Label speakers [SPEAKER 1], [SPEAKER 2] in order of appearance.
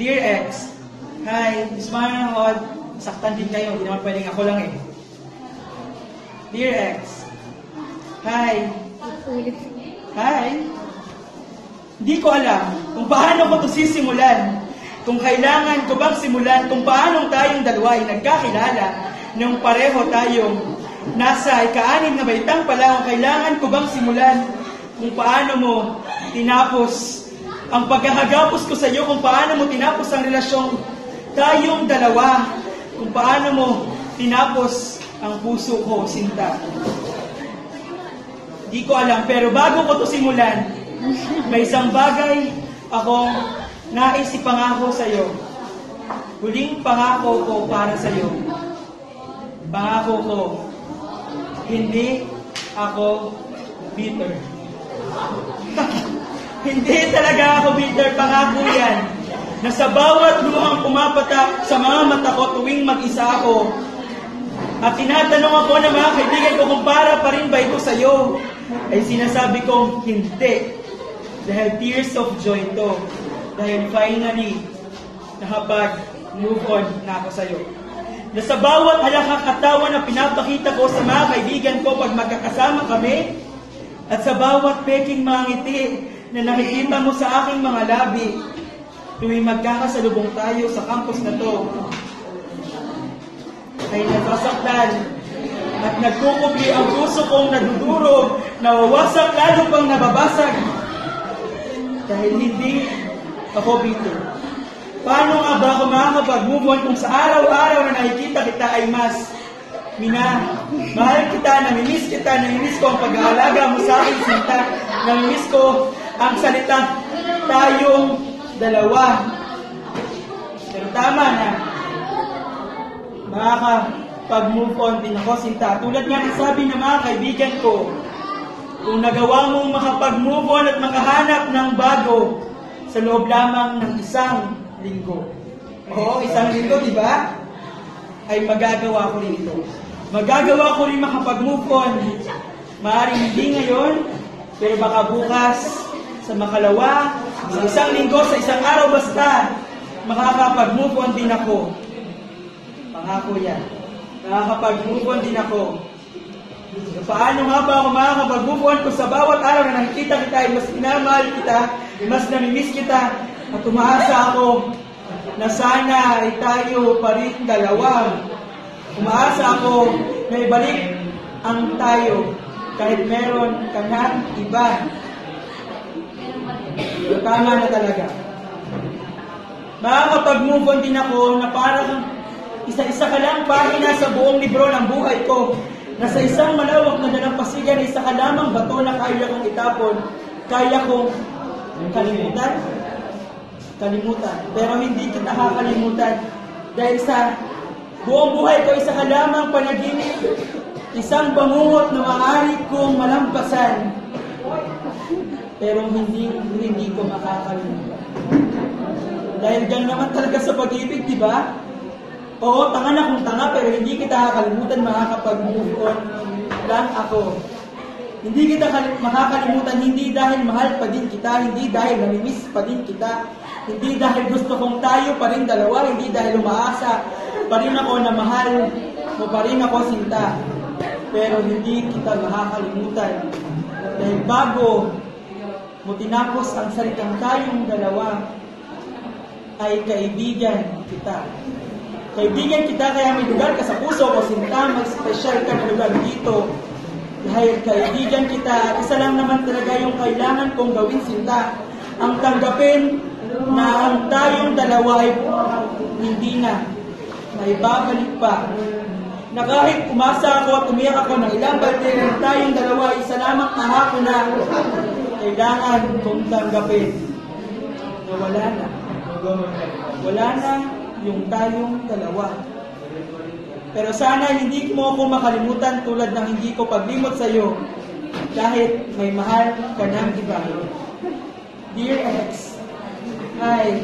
[SPEAKER 1] Dear X, hi, Ismael Hod, saktan din kayo, hindi naman pwedeng ako lang eh. Dear X, hi, hi, hindi ko alam kung paano ko ito sisimulan, kung kailangan ko bang simulan, kung paano tayong dalawa ay nagkakilala nung pareho tayong nasa ika-6 na baitang pa lang, kailangan ko bang simulan, kung paano mo tinapos ang pagkakagapos ko sa iyo, kung paano mo tinapos ang relasyong tayong dalawa, kung paano mo tinapos ang puso ko, Sinta. Di ko alam, pero bago ko to simulan, may isang bagay akong nais ipangako sa iyo. Huling pangako ko para sa iyo. Pangako ko, hindi ako bitter. Hindi talaga ako bitter, pangako yan. Na sa bawat luhang pumapatak sa mga mata ko tuwing mag-isa ako, at tinatanong ako ng mga kaibigan ko kung para pa rin ba ito sa'yo, ay sinasabi kong hindi. Dahil tears of joy to. Dahil finally, nakapag-move on na ako sa'yo. Na sa bawat halakang katawan na pinapakita ko sa mga kaibigan ko pag magkakasama kami, at sa bawat peking mga ngiti na nakikita mo sa aking mga labi tuwing magkakasalubong tayo sa campus na to, ay nasasaktan at nagkukubli ang puso kong nadudurog, nawawasak lalo pang nababasag dahil hindi ako bitter. Paano nga ba ako makakapag-move on kung sa araw-araw na nakikita kita ay mas mahal kita, namimiss kita, namimiss ko ang pag-aalaga mo sa akin, Sinta, namimiss ko ang salita tayong dalawa. Pero tama na, makakapag-move on din ako, Sinta. Tulad nga ng sabi ng mga kaibigan ko, kung nagawa mong makapag-move on at makahanap ng bago sa loob lamang ng 1 linggo. Oo, 1 linggo, di ba? Ay magagawa ko rin ito. Magagawa ko rin makapag-move on. Maaaring hindi ngayon, pero baka bukas, sa makalawa, sa 1 linggo, sa 1 araw basta, makakapag-move on din ako. Pangako yan. Makakapag-move on din ako. So, paano nga ba ako makakapag-move on kung sa bawat araw na nakikita kita ay mas minamahal kita, mas namimiss kita, at umaasa ako na sana ay tayo pa rin dalawa. Umaasa ako na ibalik ang tayo kahit meron ka ng iba. So, tama na talaga. Makakapag-move on din ako na parang isa-isa ka lang pahina sa buong libro ng buhay ko. Na sa isang malawak na dalampasigan, isa ka lamang bato na kaya kong itapon, kaya kong kalimutan. Pero hindi kita kakalimutan. Dahil sa buong buhay ko, isa ka lamang panaginip, isang bangungot na maaari kong malampasan. Pero hindi ko makakalimutan. Dahil dyan naman talaga sa pag-ibig, di ba? Oo, tanga na kung tanga, pero hindi kita kakalimutan, makakapag-move on lang ako. Hindi kita makakalimutan, hindi dahil mahal pa din kita, hindi dahil namimiss pa din kita, hindi dahil gusto kong tayo pa rin dalawa, hindi dahil umaasa pa rin ako na mahal mo pa rin ako, Sinta. Pero hindi kita makakalimutan. Dahil bago mo tinapos ang salitang tayong dalawa, ay kaibigan kita. Kaibigan kita, kaya may lugar ka sa puso ko, Sinta, mag-special ka na lugar dito. Dahil kaibigan kita, at isa lang naman talaga yung kailangan kong gawin, Sinta, ang tanggapin na ang tayong dalawa ay hindi na, may babalik pa. Na kahit umasa ako at umiyak ako ng ilang balde ng tayong dalawa, isa lamang ahako na kailangan kong tanggapin na wala na. Wala na yung tayong dalawa. Pero sana hindi mo ako makalimutan tulad ng hindi ko paglimot sa iyo kahit may mahal ka ng iba. Dear X, hi.